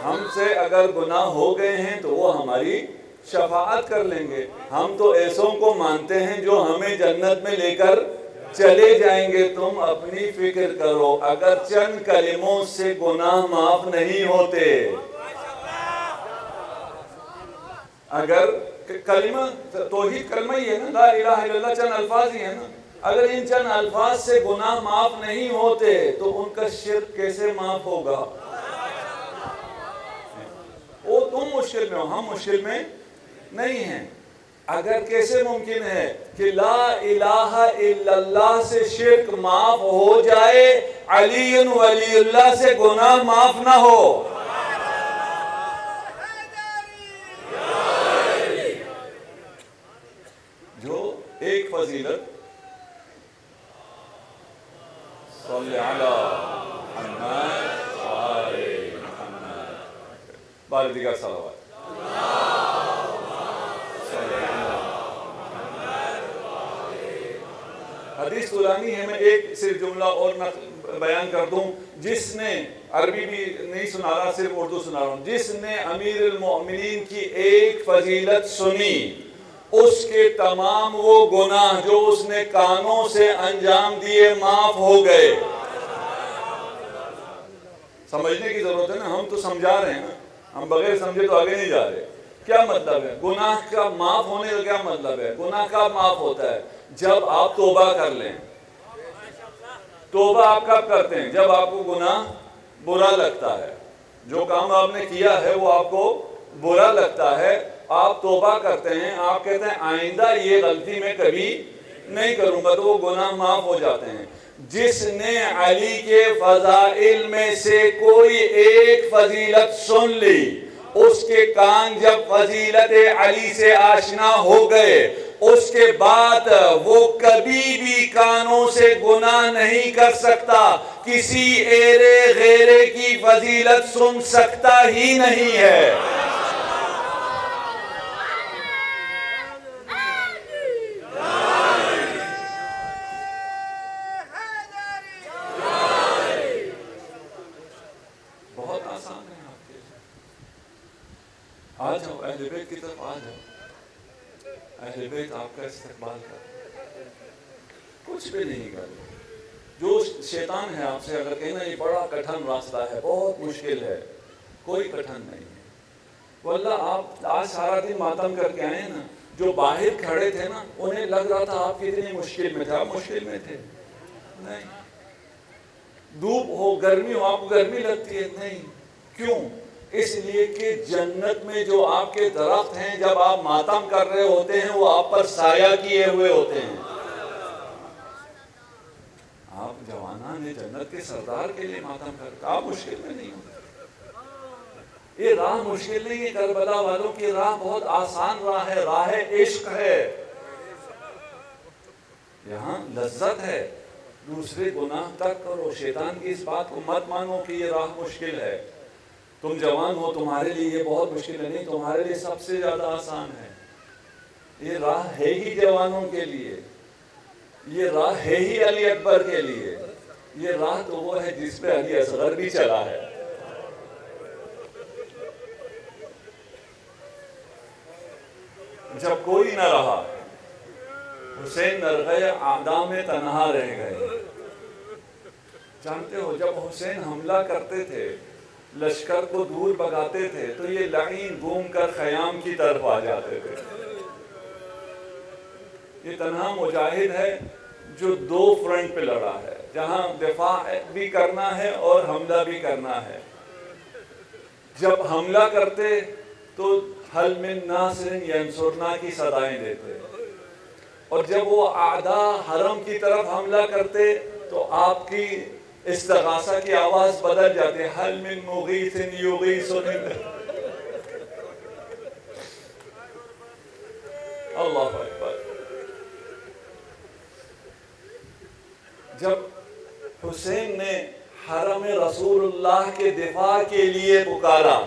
ہم سے اگر گناہ ہو گئے ہیں تو وہ ہماری شفاعت کر لیں گے. ہم تو ایسوں کو مانتے ہیں جو ہمیں جنت میں لے کر چلے جائیں گے. تم اپنی فکر کرو, اگر چند کلموں سے گناہ معاف نہیں ہوتے, اگر کلمہ توحید کلمہ ہی ہے نا, لا الہ الا اللہ چند الفاظ ہی ہیں نا, اگر ان چند الفاظ سے گناہ معاف نہیں ہوتے تو ان کا شرک کیسے معاف ہوگا؟ وہ تم مشکل میں ہو, ہم مشکل میں نہیں ہیں. اگر کیسے ممکن ہے کہ لا الہ الا اللہ سے شرک معاف ہو جائے, علی ولی اللہ سے گناہ معاف نہ ہو؟ جو ایک فضیلت صلی علی محمد وآل محمد بار دیگر صلوات. حدیث قرآنی ہے, میں ایک صرف جملہ اور بیان کر دوں. جس نے, عربی بھی نہیں سنا رہا, صرف اردو سنا رہا ہوں, جس نے امیر المؤمنین کی ایک فضیلت سنی, اس کے تمام وہ گناہ جو اس نے کانوں سے انجام دیے معاف ہو گئے. سمجھنے کی ضرورت ہے نا, ہم تو سمجھا رہے ہیں نا, ہم بغیر سمجھے تو آگے نہیں جا رہے. کیا مطلب ہے گناہ کا معاف ہونے کا؟ کیا مطلب ہے گناہ کا معاف ہوتا ہے؟ جب آپ توبہ کر لیں. توبہ آپ کب کرتے ہیں؟ جب آپ کو گناہ برا لگتا ہے, جو کام آپ نے کیا ہے وہ آپ کو برا لگتا ہے, آپ توبہ کرتے ہیں, آپ کہتے ہیں آئندہ یہ غلطی میں کبھی نہیں کروں گا, تو وہ گناہ معاف ہو جاتے ہیں. جس نے علی کے فضائل میں سے کوئی ایک فضیلت سن لی, اس کے کان جب فضیلت علی سے آشنا ہو گئے, اس کے بعد وہ کبھی بھی کانوں سے گناہ نہیں کر سکتا, کسی ایرے غیرے کی فضیلت سن سکتا ہی نہیں ہے. بہت آسان ہے آپ کے لیے. آ جاؤ اہل بیت کی طرف آ جاؤ, اہل بیت آپ کا استقبال کر, کچھ بھی نہیں کر. جو شیطان ہے آپ سے اگر کہنا یہ بڑا کٹھن راستہ ہے, بہت مشکل ہے, کوئی کٹھن نہیں ہے. واللہ آپ آج سارا دن ماتم کر کے آئے نا, جو باہر کھڑے تھے نا انہیں لگ رہا تھا آپ کتنی مشکل میں تھے. آپ مشکل میں تھے نہیں. دھوپ ہو, گرمی ہو, آپ کو گرمی لگتی ہے نہیں. کیوں؟ اس لیے کہ جنت میں جو آپ کے درخت ہیں, جب آپ ماتم کر رہے ہوتے ہیں وہ آپ پر سایہ کیے ہوئے ہوتے ہیں. آپ جوانان جنت کے سردار کے لیے ماتم کرتے, آپ مشکل میں نہیں ہوتے. یہ راہ مشکل نہیں ہے, کربلا والوں کی راہ بہت آسان راہ ہے, راہ عشق ہے. یہاں لذت ہے. دوسرے گناہ تک کرو, شیطان کی اس بات کو مت مانو کہ یہ راہ مشکل ہے. تم جوان ہو, تمہارے لیے یہ بہت مشکل ہے. نہیں, تمہارے لیے سب سے زیادہ آسان ہے. یہ راہ ہے ہی جوانوں کے لیے, یہ راہ ہے ہی علی اکبر کے لیے. یہ راہ تو وہ ہے جس پہ علی اصغر بھی چلا ہے. جب کوئی نہ رہا, حسین نرغے اعداء میں تنہا رہ گئے. جانتے ہو جب حسین حملہ کرتے تھے, لشکر کو دور بھگاتے تھے, تو یہ لعین گھوم کر خیام کی طرف آ جاتے تھے. یہ تنہا مجاہد ہے جو دو فرنٹ پہ لڑا ہے, جہاں دفاع بھی کرنا ہے اور حملہ بھی کرنا ہے. جب حملہ کرتے تو حل من ناصر ینصرنا کی صدائیں دیتے, اور جب وہ اعداء حرم کی طرف حملہ کرتے تو آپ کی استغاثہ کی آواز بدل جاتی, حل من مغیث یغیثنی. رسول اللہ کے دفاع کے لیے پکارا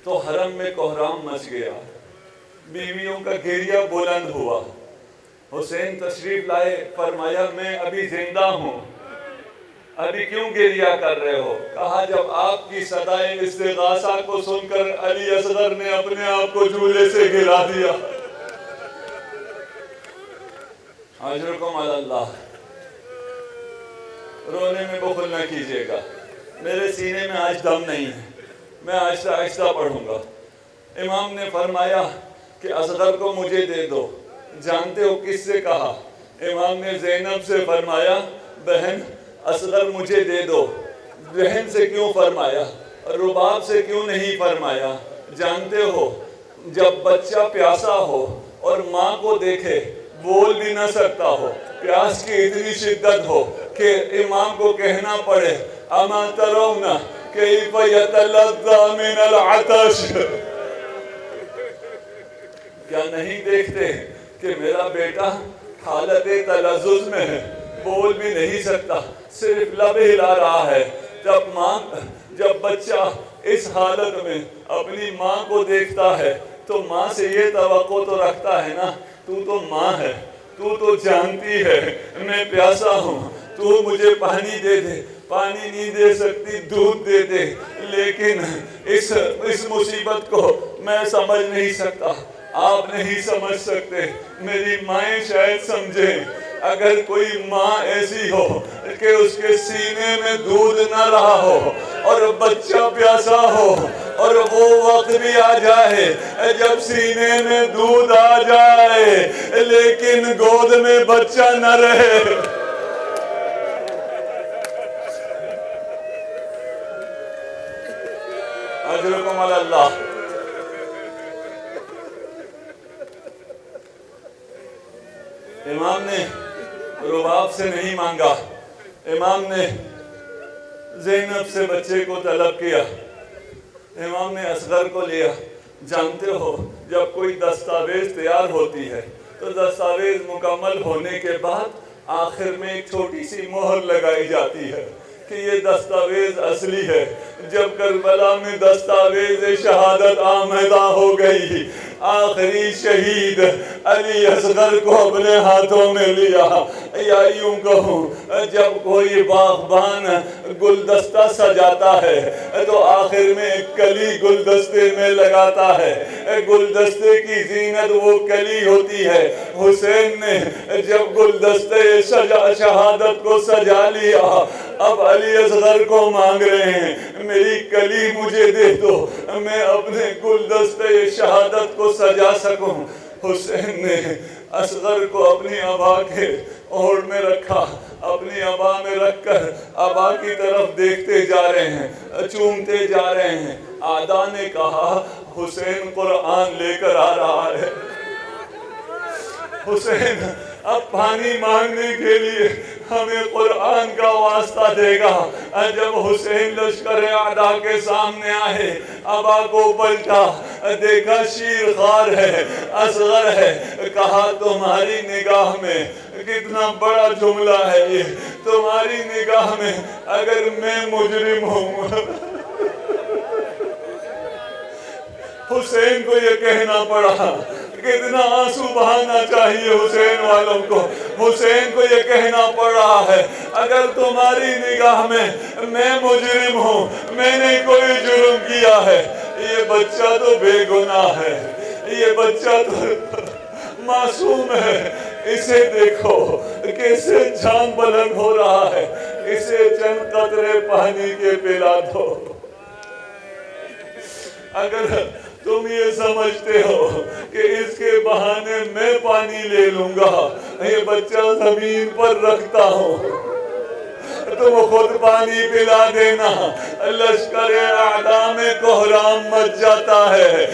تو حرم میں کوہرام مچ گیا، بیویوں کا گریہ بلند ہوا۔ حسین تشریف لائے، فرمایا میں ابھی زندہ ہوں، ابھی کیوں گریہ کر رہے ہو؟ کہا جب آپ کی صدائے استغاثہ کو سن کر علی اصغر نے اپنے آپ کو جھولے سے گرا دیا۔ اجرکم علی اللہ۔ رونے میں بخل نہ کیجیے گا، میرے سینے میں آج دم نہیں ہے، میں آہستہ آہستہ پڑھوں گا۔ امام نے فرمایا کہ اصغر کو مجھے دے دو۔ جانتے ہو کس سے کہا؟ امام نے زینب سے فرمایا بہن اصغر مجھے دے دو۔ بہن سے کیوں فرمایا؟ رباب سے کیوں نہیں فرمایا؟ جانتے ہو جب بچہ پیاسا ہو اور ماں کو دیکھے، بول بھی نہ سکتا ہو، پیاس کی اتنی شدت ہو کہ امام کو کہنا پڑے اما ترون کیف یتلذذ من العطش، کیا نہیں دیکھتے کہ میرا بیٹا حالت تلذذ میں ہے، بول بھی نہیں سکتا، صرف لب ہلا رہا ہے۔ جب بچہ اس حالت میں اپنی ماں کو دیکھتا ہے تو ماں سے یہ توقع تو رکھتا ہے نا، تو تو ماں ہے، تو تو جانتی ہے میں پیاسا ہوں، تو مجھے پانی دے دے۔ پانی نہیں دے سکتی، دودھ دے دے، لیکن اس مصیبت کو میں سمجھ نہیں سکتا، آپ نہیں سمجھ سکتے، میری مائیں شاید سمجھیں۔ اگر کوئی ماں ایسی ہو کہ اس کے سینے میں دودھ نہ رہا ہو اور بچہ پیاسا ہو اور وہ وقت بھی آ جائے جب سینے میں دودھ آ جائے لیکن گود میں بچہ نہ رہے، اجرکم علی اللہ۔ امام نے رباب سے نہیں مانگا، امام نے زینب سے بچے کو طلب کیا، امام نے اصغر کو لیا۔ جانتے ہو جب کوئی دستاویز تیار ہوتی ہے تو دستاویز مکمل ہونے کے بعد آخر میں ایک چھوٹی سی مہر لگائی جاتی ہے کہ یہ دستاویز اصلی ہے۔ جب کربلا میں دستاویز شہادت آمدہ ہو گئی، آخری شہید علی اصغر کو اپنے ہاتھوں میں لیا، یا یوں کہوں جب کوئی باغبان گلدستہ سجاتا ہے تو آخر میں ایک کلی گلدستے میں لگاتا ہے، گلدستے کی زینت وہ کلی ہوتی ہے۔ حسین نے جب گلدستے شہادت کو سجا لیا، اب علی اصغر کو مانگ رہے ہیں میری کلی مجھے دے دو، میں اپنے گلدستے شہادت کو سجا سکوں۔ حسین نے اصغر کو اپنی ابا کے اوڑھ میں رکھا، اپنی ابا میں رکھ کر ابا کی طرف دیکھتے جا رہے ہیں، چومتے جا رہے ہیں۔ آدھا نے کہا حسین قرآن لے کر آ رہا ہے، حسین اب پانی مانگنے کے لیے ہمیں قرآن کا واسطہ دے گا۔ جب حسین لشکر اعداء کے سامنے آئے، ابا کو پلٹا، دیکھا شیر خوار ہے، اصغر ہے، کہا تمہاری نگاہ میں کتنا بڑا جملہ ہے یہ، تمہاری نگاہ میں اگر میں مجرم ہوں۔ حسین کو یہ کہنا پڑا، کتنا آنسو بہانا چاہیے حسین والوں کو، حسین کو یہ کہنا پڑ رہا ہے اگر تمہاری نگاہ میں میں مجرم ہوں، میں نے کوئی جرم کیا ہے، یہ بچہ تو بے گناہ ہے، یہ بچہ تو معصوم ہے، اسے دیکھو کیسے جان بلند ہو رہا ہے، اسے چند قطرے پانی کے پلا دو۔ اگر تم یہ سمجھتے ہو کہ اس کے بہانے میں پانی لے لوں گا، یہ بچہ زمین پر رکھتا ہوں، تم خود پانی پلا دینا۔ لشکر اعداء میں کوہرام مچ جاتا ہے،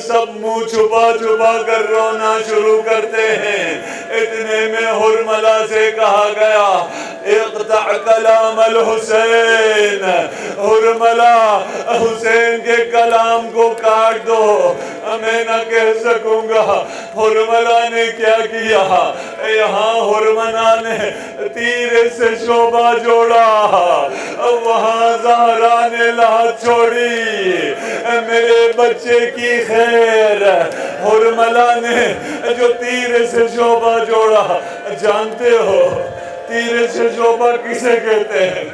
سب منہ چھپا چھپا کر رونا شروع کرتے ہیں۔ اتنے میں حرملہ سے کہا گیا اقطع کلام الحسین، حرملہ حسین کے کلام کو کاٹ دو۔ میں نہ کہہ سکوں گا حرملا نے کیا کیا. یہاں حرملا نے تیر سے شعبہ جوڑا, وہاں زہرا نے لہت چھوڑی. میرے بچے کی خیر, حرملا نے جو تیر سے شعبہ جوڑا, جانتے ہو تیر سے شعبہ کسے کہتے ہیں؟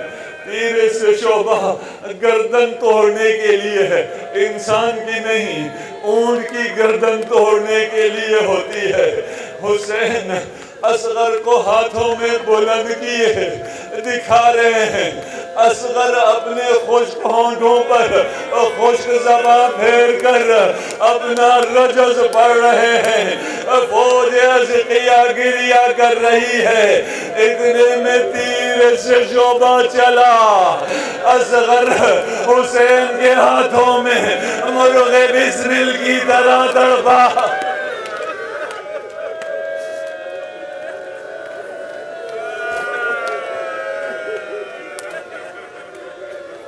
تیر سے شعبہ گردن توڑنے کے لیے ہے, انسان کی نہیں, اونٹ کی گردن توڑنے کے لیے ہوتی ہے. حسین اصغر کو ہاتھوں میں بلند کیے دکھا رہے ہیں. اصغر اپنے خشک ہونٹوں پر خشک زباں پھیر کر اپنا رجز پڑھ رہے ہیں. فوج ازقیہ گریہ کر رہی ہے. اتنے میں تیر سے شعبہ چلا. اصغر حسین کے ہاتھوں میں مرغ بسمل کی طرح تڑپا.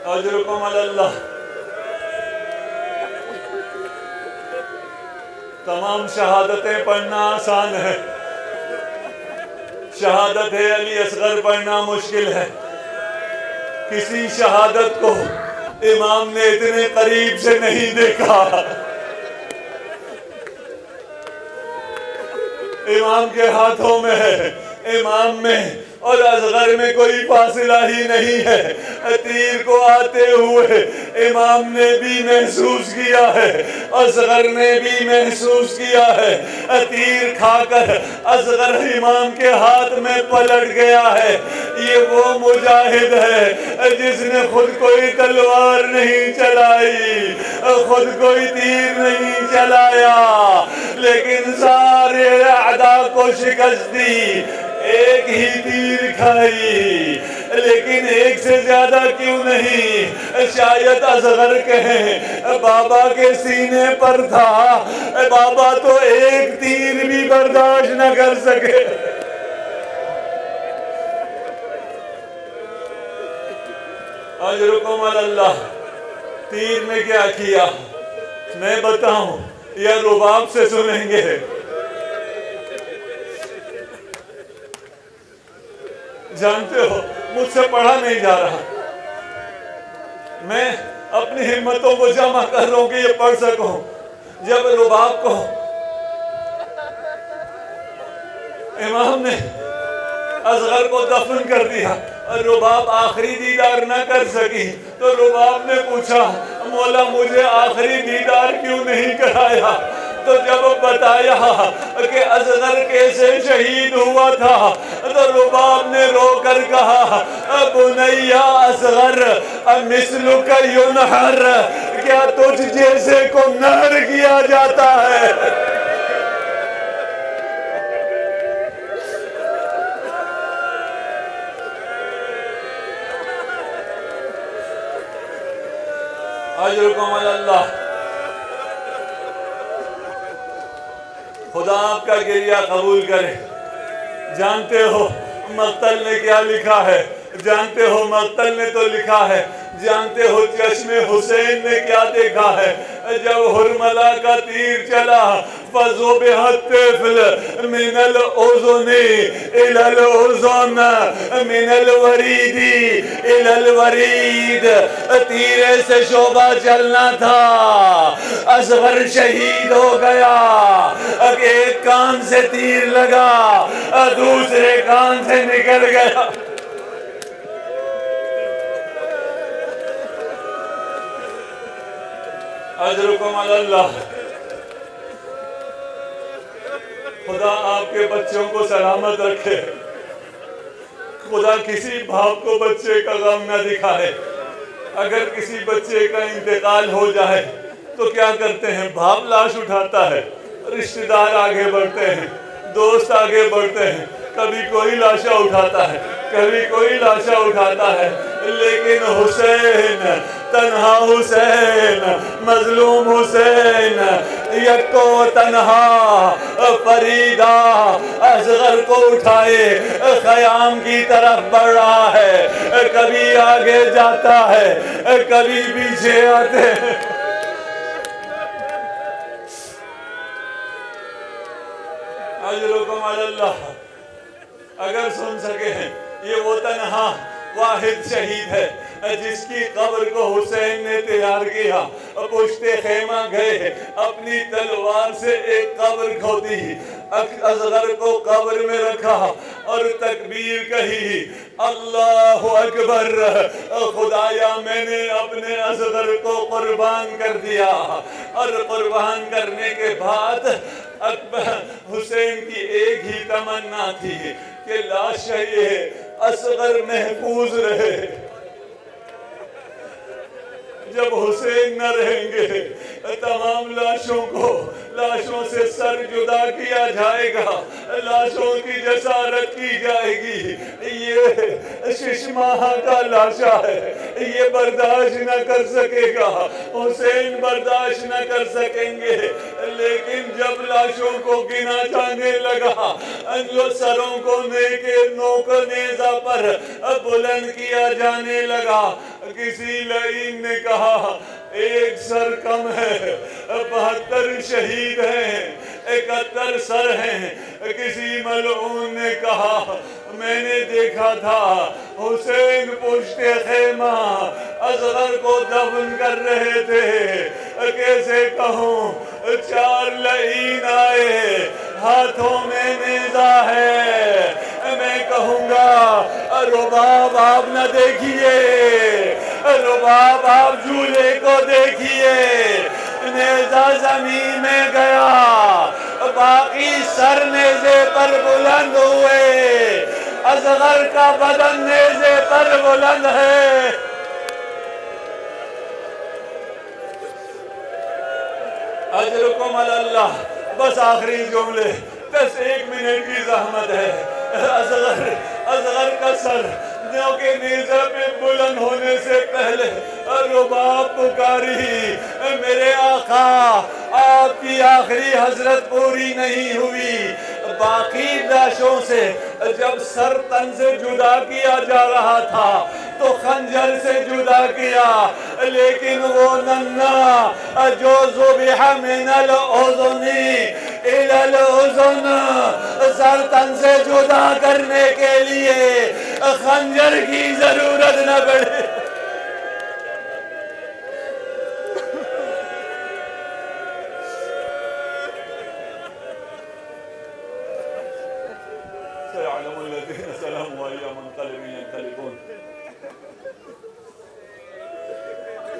اجرکم علی اللہ. تمام شہادتیں پڑھنا آسان ہے, شہادت علی اصغر پڑھنا مشکل ہے. کسی شہادت کو امام نے اتنے قریب سے نہیں دیکھا. امام کے ہاتھوں میں ہے, امام میں اور اصغر میں کوئی فاصلہ ہی نہیں ہے. تیر کو آتے ہوئے امام نے بھی محسوس کیا ہے, اصغر نے بھی محسوس کیا ہے. تیر کھا کر اصغر امام کے ہاتھ میں پلٹ گیا ہے. یہ وہ مجاہد ہے جس نے خود کوئی تلوار نہیں چلائی, خود کوئی تیر نہیں چلایا, لیکن سارے اعداء کو شکست دی, ایک ہی تیر کھائی. لیکن ایک سے زیادہ کیوں نہیں؟ شاید اصغر کہیں بابا کے سینے پر تھا, بابا تو ایک تیر بھی برداشت نہ کر سکے. اجرکم علی اللہ. تیر نے کیا کیا میں بتاؤں یا رباب سے سنیں گے؟ جانتے ہو مجھ سے پڑھا نہیں جا رہا, میں اپنی ہمتوں کو جمع کر رہا ہوں کہ یہ پڑھ سکوں. جب رباب کو امام نے اصغر کو دفن کر دیا اور رباب آخری دیدار نہ کر سکی, تو رباب نے پوچھا مولا مجھے آخری دیدار کیوں نہیں کرایا؟ تو جب بتایا کہ اصغر کیسے شہید ہوا تھا, تو رباب نے رو کر کہا بنیا اصغر مثلک ینحر, کیا تجھ جیسے کو نہر کیا جاتا ہے؟ اجرکم علی اللہ. خدا آپ کا گریہ قبول کرے. جانتے ہو مقتل نے کیا لکھا ہے؟ جانتے ہو مقتل نے تو لکھا ہے, جانتے ہو چشم حسین نے کیا دیکھا ہے؟ جب حرملا کا تیر چلا فَذُبِحَ الطِّفْلُ مِنَ الْأُذُنِ إِلَى الْأُذُنِ مِنَ الْوَرِيدِ إِلَى الْوَرِيدِ. تیرے سے شعبہ چلنا تھا, اصغر شہید ہو گیا. ایک کان سے تیر لگا, دوسرے کان سے نکل گیا. اجرکم علی اللہ. خدا آپ کے بچوں کو سلامت رکھے. خدا کسی باپ کو بچے کا غم نہ دکھائے. اگر کسی بچے کا انتقال ہو جائے تو کیا کرتے ہیں؟ باپ لاش اٹھاتا ہے, رشتہ دار آگے بڑھتے ہیں, دوست آگے بڑھتے ہیں, کبھی کوئی لاشا اٹھاتا ہے, کبھی کوئی لاشا اٹھاتا ہے. لیکن حسین, تنہا حسین, مظلوم حسین, یکو تنہا فریدہ اصغر کو اٹھائے خیام کی طرف بڑھ رہا ہے. کبھی آگے جاتا ہے, کبھی پیچھے آتے ہیں. اجرکم علی اللہ. اگر سن سکے یہ وہ تنہا واحد شہید ہے جس کی قبر کو حسین نے تیار کیا. پشت خیمہ گئے, اپنی تلوار سے ایک قبر کھودی, اصغر کو قبر میں رکھا اور تکبیر کہی, اللہ اکبر, خدایا میں نے اپنے اصغر کو قربان کر دیا. اور قربان کرنے کے بعد حسین کی ایک ہی تمنا تھی کہ لاش یہ اصغر محفوظ رہے. جب حسین نہ رہیں گے تمام لاشوں سے سر جدا کیا جائے گا, لاشوں کی جسارت کی جائے گی. یہ 6 ماہ کا لاشا ہے, یہ برداشت نہ کر سکے گا, حسین برداشت نہ کر سکیں گے. لیکن جب لاشوں کو گنا جانے لگا, سروں کو نوک نیزہ پر بلند کیا جانے لگا, کسی لعین نے کہا ایک سر کم ہے, 72 شہید ہیں, 71 سر ہیں. کسی ملعون نے کہا میں نے دیکھا تھا حسین پشت خیمہ اصغر کو دفن کر رہے تھے. کیسے کہوں, 4 لعین آئے, ہاتھوں میں نیزہ ہے. میں کہوں گا رباب آپ نہ دیکھیے, رباب آپ جھولے کو دیکھیے, نیزہ زمین میں گیا, باقی سر نیزے پر بلند ہوئے, اصغر کا بدن نیزے پر بلند ہے. اجرکم علی اللہ. بس آخری جملے, بس 1 منٹ کی زحمت ہے. اصغر کا سر کہ نیزہ پہ بلند ہونے سے پہلے رباب پکاری, میرے آقا آپ کی آخری حسرت پوری نہیں ہوئی. باقی لاشوں سے جب سر تن سے جدا کیا جا رہا تھا تو خنجر سے جدا کیا, لیکن وہ ننھا جو ذبح من الاذن الی الاذن, سر تن سے جدا کرنے کے لیے خنجر کی ضرورت نہ پڑے. سيعلم الذين ظلموا أي منقلب ينقلبون.